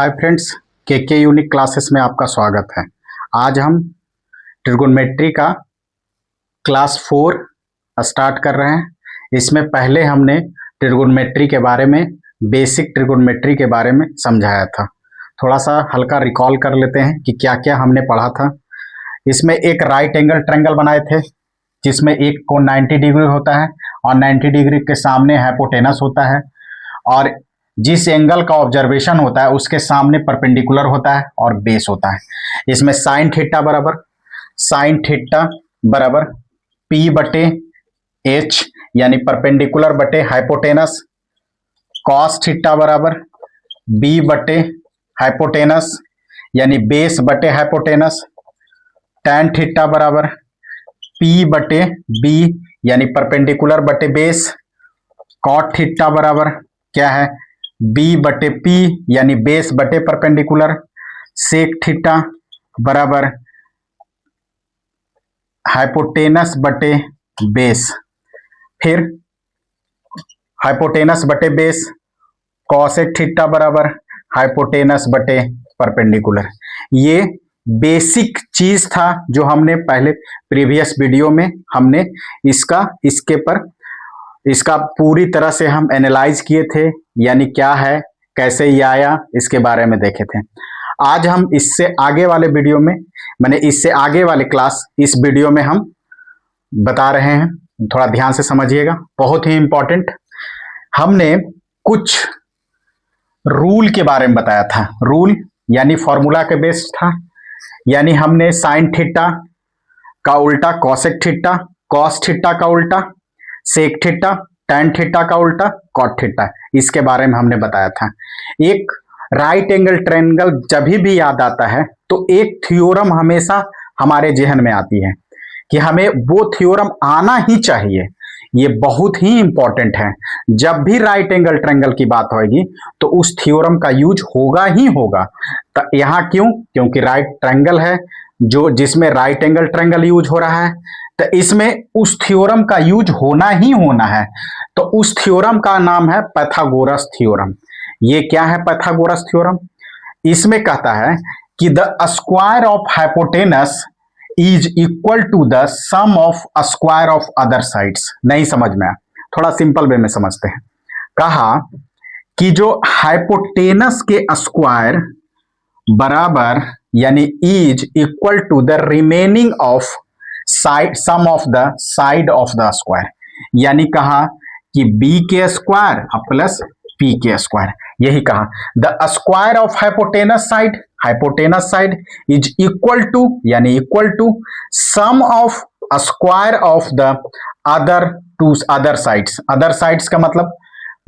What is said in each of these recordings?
Hi friends, के unique classes में आपका स्वागत है। आज हम ट्रिगोनोमेट्री का क्लास 4 स्टार्ट कर रहे हैं। इसमें पहले हमने ट्रिगोनोमेट्री के बारे में, बेसिक ट्रिगोनोमेट्री के बारे में समझाया था। थोड़ा सा हल्का रिकॉल कर लेते हैं कि क्या क्या हमने पढ़ा था। इसमें एक राइट एंगल ट्रायंगल बनाए थे जिसमें एक कोण 90 डिग्री होता है और 90 डिग्री के सामने हाइपोटेनस होता है, और जिस एंगल का ऑब्जर्वेशन होता है उसके सामने परपेंडिकुलर होता है और बेस होता है। इसमें साइन थीटा बराबर पी बटे एच यानी परपेंडिकुलर बटे हाइपोटेनस, कॉस थीटा बराबर बी बटे हाइपोटेनस यानी बेस बटे हाइपोटेनस, टैन थीटा बराबर पी बटे बी यानी परपेंडिकुलर बटे बेस, कॉट थीटा बराबर क्या है बी बटे पी यानी बेस बटे परपेंडिकुलर, सेक थीटा बराबर हाइपोटेनस बटे बेस, फिर हाइपोटेनस बटे बेस, कॉसेक थीटा बराबर हाइपोटेनस बटे परपेंडिकुलर। ये बेसिक चीज था जो हमने पहले प्रीवियस वीडियो में हमने इसका पूरी तरह से हम एनालाइज किए थे, यानी क्या है, कैसे ये आया, इसके बारे में देखे थे। आज हम इससे आगे वाले वीडियो में, इससे आगे वाले क्लास इस वीडियो में हम बता रहे हैं। थोड़ा ध्यान से समझिएगा, बहुत ही इंपॉर्टेंट। हमने कुछ रूल के बारे में बताया था। रूल यानी फॉर्मूला के बेस था, यानी हमने साइन थीटा का उल्टा कॉसेक थीटा, कॉस थीटा का उल्टा सेक थीटा, टैन थीटा का उल्टा कॉट थीटा, इसके बारे में हमने बताया था। एक राइट एंगल ट्रायंगल जब भी याद आता है तो एक थ्योरम हमेशा हमारे जहन में आती है कि हमें वो थ्योरम आना ही चाहिए। ये बहुत ही इंपॉर्टेंट है। जब भी राइट एंगल ट्रायंगल की बात होगी तो उस थ्योरम का यूज होगा ही होगा। तो यहाँ क्यों? क्योंकि राइट ट्रायंगल है जिसमें राइट एंगल ट्रायंगल यूज हो रहा है, तो इसमें उस थ्योरम का यूज होना ही होना है। तो उस थ्योरम का नाम है पाइथागोरस थ्योरम। ये क्या है पाइथागोरस थ्योरम? इसमें कहता है कि the square of hypotenuse is equal to the sum of square of other sides. नहीं समझ में आया, थोड़ा सिंपल वे में समझते हैं। कहा कि जो हाइपोटेनस के स्क्वायर बराबर यानी is equal to the remaining of side sum of the side of the square, यानी कहा कि बी के स्क्वायर प्लस पी के स्क्वायर। यही कहा the square of hypotenuse side is equal to यानी equal to sum of square of the other sides. Other sides का मतलब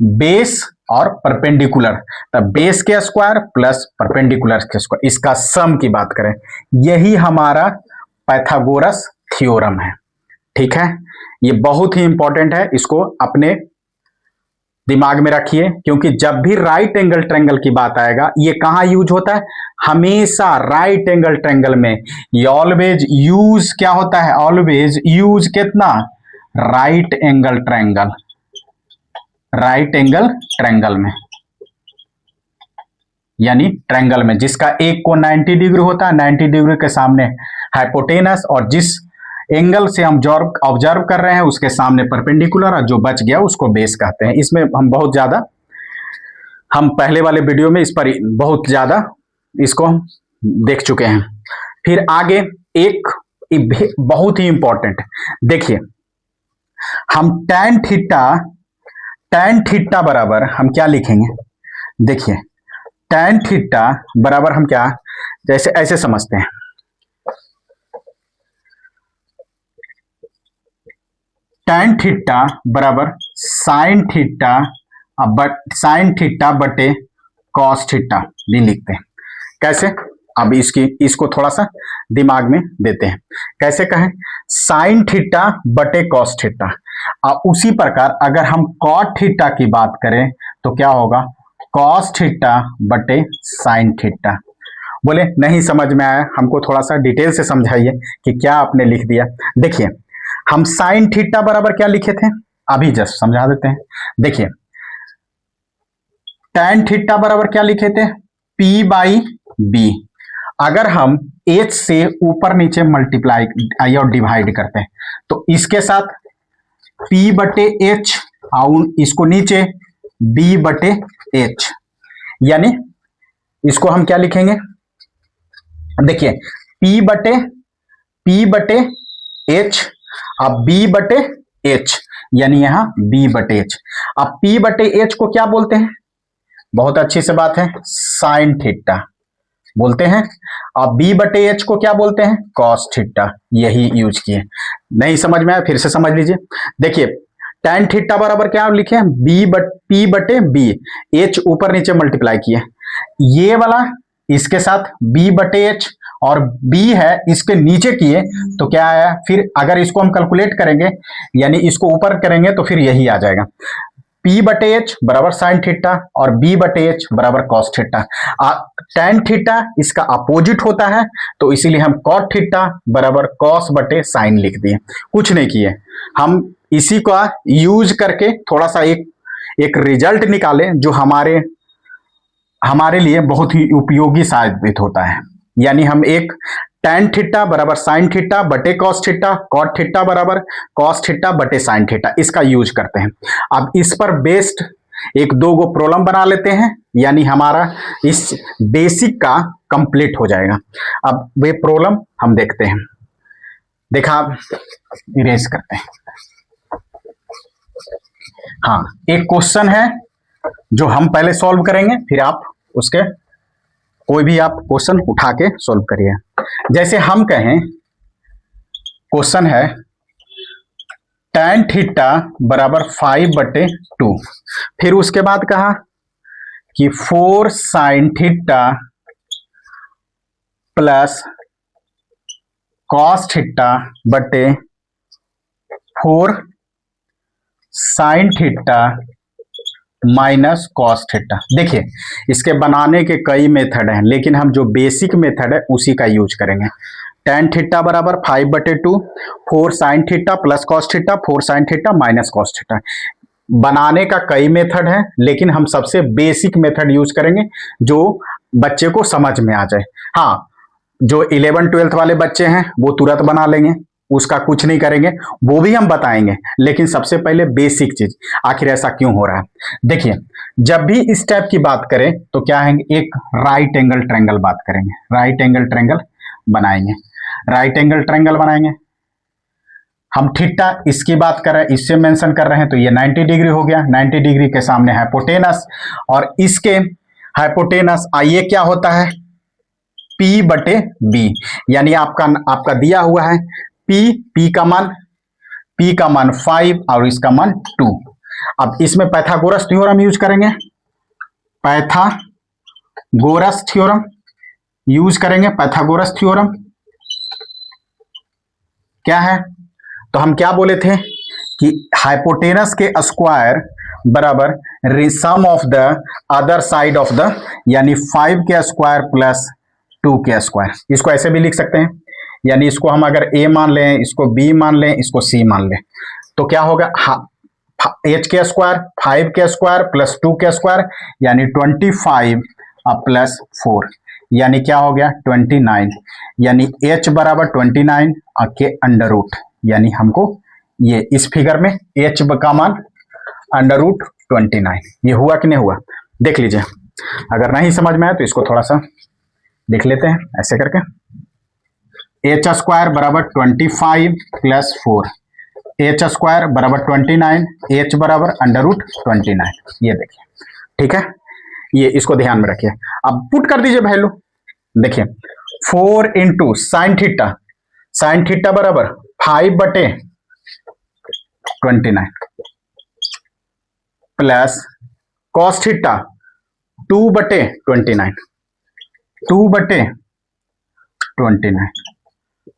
बेस और परपेंडिकुलर, तब बेस के स्क्वायर प्लस परपेंडिकुलर के स्क्वायर, इसका सम की बात करें, यही हमारा पाइथागोरस थ्योरम है। ठीक है, ये बहुत ही इंपॉर्टेंट है, इसको अपने दिमाग में रखिए, क्योंकि जब भी राइट एंगल ट्रायंगल की बात आएगा, ये कहां यूज होता है? हमेशा राइट एंगल ट्रायंगल में ये ऑलवेज यूज क्या होता है? ऑलवेज यूज कितना? Right angle triangle. Right angle triangle में यानी ट्रायंगल में जिसका एक कोण 90 डिग्री होता है, 90 डिग्री के सामने हाइपोटेनस, और जिस एंगल से हम ऑब्जर्व कर रहे हैं उसके सामने परपेंडिकुलर, और जो बच गया उसको बेस कहते हैं। इसमें हम पहले वाले वीडियो में इस पर बहुत ज्यादा इसको देख चुके हैं। फिर आगे एक बहुत ही इंपॉर्टेंट, देखिए हम टैन थीटा बराबर हम क्या लिखेंगे? देखिए टैन थीटा बराबर हम क्या, जैसे ऐसे समझते हैं, टैन थीटा बराबर साइन थीटा बटे कॉस थीटा भी लिखते हैं। कैसे? अब इसको थोड़ा सा दिमाग में देते हैं। कैसे कहें? साइन थीटा बटे कॉस थीटा। उसी प्रकार अगर हम कॉट थीटा की बात करें तो क्या होगा? कॉस थीटा बटे साइन थीटा। बोले नहीं समझ में आया, हमको थोड़ा सा डिटेल से समझाइए कि क्या आपने लिख दिया। देखिए हम साइन थीटा बराबर क्या लिखे थे, अभी जस्ट समझा देते हैं। देखिए टैन थीटा बराबर क्या लिखे थे? P by B. अगर हम H से ऊपर नीचे मल्टीप्लाई और डिवाइड करते हैं तो इसके साथ P बटे H और इसको नीचे B बटे H, यानी इसको हम क्या लिखेंगे, देखिए P बटे H अब B बटे H, यानी यहां B बटे H। अब P बटे H को क्या बोलते हैं, बहुत अच्छी से बात है, साइन थीटा बोलते हैं। अब B बटे H को क्या बोलते हैं, कॉस थीटा, यही यूज किए। नहीं समझ में आया, फिर से समझ लीजिए। देखिए tan थीटा बराबर क्या लिखे, P बटे B, H ऊपर नीचे मल्टीप्लाई किए, ये वाला इसके साथ B बटे H और B है इसके नीचे किए तो क्या आया, फिर अगर इसको हम कैलकुलेट करेंगे यानी इसको ऊपर करेंगे तो फिर यही आ जाएगा, P बटे H बराबर साइन थीटा और B बटे H बराबर कॉस थीटा। tan थीटा इसका अपोजिट होता है तो इसीलिए हम कॉट थीटा बराबर कॉस बटे साइन लिख दिए, कुछ नहीं किए। हम इसी का यूज करके थोड़ा सा एक रिजल्ट निकाले जो हमारे लिए बहुत ही उपयोगी साबित होता है। यानी हम एक tan थीटा बराबर साइन थीटा बटे कॉस थीटा, कॉट थीटा बराबर कॉस थीटा बटे साइन थीटा, इसका यूज करते हैं। अब इस पर बेस्ड एक दो गो प्रॉब्लम बना लेते हैं, यानी हमारा इस बेसिक का कंप्लीट हो जाएगा। अब वे प्रॉब्लम हम देखते हैं, देखा इरेज करते हैं। हाँ, एक क्वेश्चन है जो हम पहले सॉल्व करेंगे, फिर आप उसके कोई भी आप क्वेश्चन उठा के सॉल्व करिए। जैसे हम कहें क्वेश्चन है tan थीटा बराबर 5/2, फिर उसके बाद कहा कि 4 sin theta plus cos theta बटे 4 sin theta minus cos theta. देखिए इसके बनाने के कई मेथड हैं, लेकिन हम जो बेसिक मेथड है उसी का यूज करेंगे। tan थीटा बराबर 5/2, 4 sin theta plus cos theta, 4 sin theta minus cos theta. बनाने का कई मेथड है, लेकिन हम सबसे बेसिक मेथड यूज करेंगे जो बच्चे को समझ में आ जाए। हाँ, जो 11th-12th वाले बच्चे हैं वो तुरंत बना लेंगे, उसका कुछ नहीं करेंगे, वो भी हम बताएंगे, लेकिन सबसे पहले बेसिक चीज आखिर ऐसा क्यों हो रहा है। देखिए जब भी इस टाइप की बात करें तो क्या है, एक राइट एंगल ट्रायंगल बात करेंगे, राइट एंगल ट्रायंगल बनाएंगे, राइट एंगल ट्रायंगल बनाएंगे। हम थीटा इसकी बात कर रहे हैं, इससे मेंशन कर रहे हैं तो ये 90 डिग्री हो गया, 90 डिग्री के सामने हाइपोटेनस, और इसके हाइपोटेनस आइए क्या होता है, P बटे B, यानी आपका दिया हुआ है P का मान 5 और इसका मान 2। अब इसमें पाइथागोरस थ्योरम यूज करेंगे, पाइथागोरस थ्योरम यूज करेंगे। पाइथागोरस थ्योरम क्या है, तो हम क्या बोले थे कि हाइपोटेनस के स्क्वायर बराबर sum of the other side of the, यानी 5 के स्क्वायर प्लस 2 के स्क्वायर। इसको ऐसे भी लिख सकते हैं, यानी इसको हम अगर a मान लें, इसको b मान लें, इसको c मान लें, तो क्या होगा, h के स्क्वायर 5 के स्क्वायर प्लस 2 के स्क्वायर, यानी 25 प्लस 4, यानी क्या हो गया 29, यानी h बराबर 29 के अंडर रूट, यानी हमको ये इस फिगर में h का मान अंडर रूट 29, ये हुआ कि नहीं हुआ, देख लीजिए। अगर नहीं समझ में आए तो इसको थोड़ा सा देख लेते हैं ऐसे करके, एच स्क्वायर बराबर 25 प्लस 4, एच स्क्वायर बराबर 29, एच बराबर अंडर रूट 29, ये देखिए, ठीक है, ये इसको ध्यान में रखिए। अब पुट कर दीजिए वैल्यू, देखिए 4 इंटू साइन थीटा बराबर 5/29 प्लस कॉस थीटा 2/29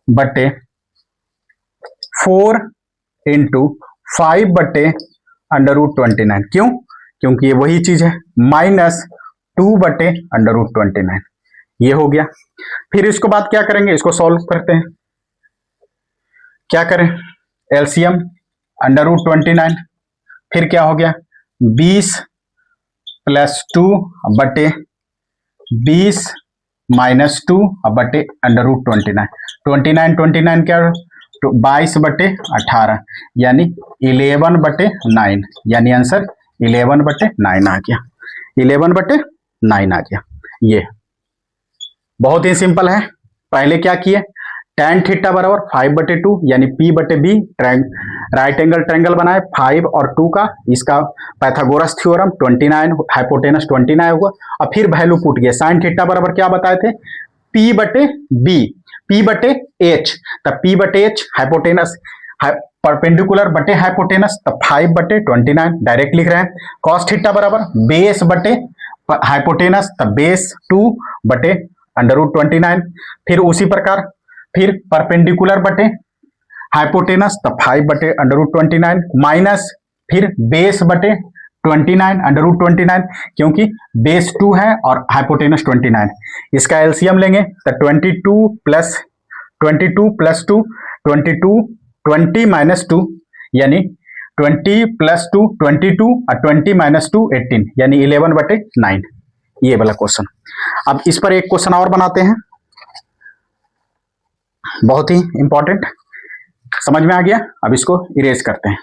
बटे 4 इंटू 5/√29, क्यों, क्योंकि ये वही चीज है, माइनस 2/√29, ये हो गया। फिर इसको बाद क्या करेंगे, इसको सॉल्व करते हैं, क्या करें, एलसीएम √29, फिर क्या हो गया 20 प्लस 2/, 20 माइनस 2 बटे अंडर रूट 29। 29 क्या, 22 बटे 18 यानी 11 बटे 9, यानी आंसर 11 बटे 9 आ गया। 11 बटे 9 आ गया। ये बहुत ही सिंपल है। पहले क्या किए, tan थीटा बराबर 5/2 यानी P बटे बी राइट एंगल ट्रायंगल बनाए 5 और 2 का, इसका पाइथागोरस थ्योरम 29 हाइपोटेनस 29 हुआ। और फिर वैल्यू पुट किया, साइन थीटा बराबर क्या बताए थे, P बटे बी, P बटे H, तब P बटे H हाइपोटेनस परपेंडिकुलर बटे हाइपोटेनस, तब 5/29 डायरेक्ट लिख रहे हैं। कॉस थीटा बराबर बेस बटे हाइपोटेनस, तब बेस 2 बटे अंडर रूट 29। फिर उसी प्रकार फिर परपेंडिकुलर बटे हाइपोटेनस, तब 5 बटे अंडर रूट 29 माइनस फिर बेस बटे 29 अंडर रूट 29, क्योंकि बेस 2 है और हाइपोटेनस 29। इसका एलसीएम लेंगे तो 22 प्लस 2 20 माइनस 2 यानी 20 प्लस 2 22 और 20 माइनस 2 18 यानी 11 बटे 9। ये वाला क्वेश्चन। अब इस पर एक क्वेश्चन और बनाते हैं, बहुत ही इंपॉर्टेंट, समझ में आ गया। अब इसको इरेज करते हैं।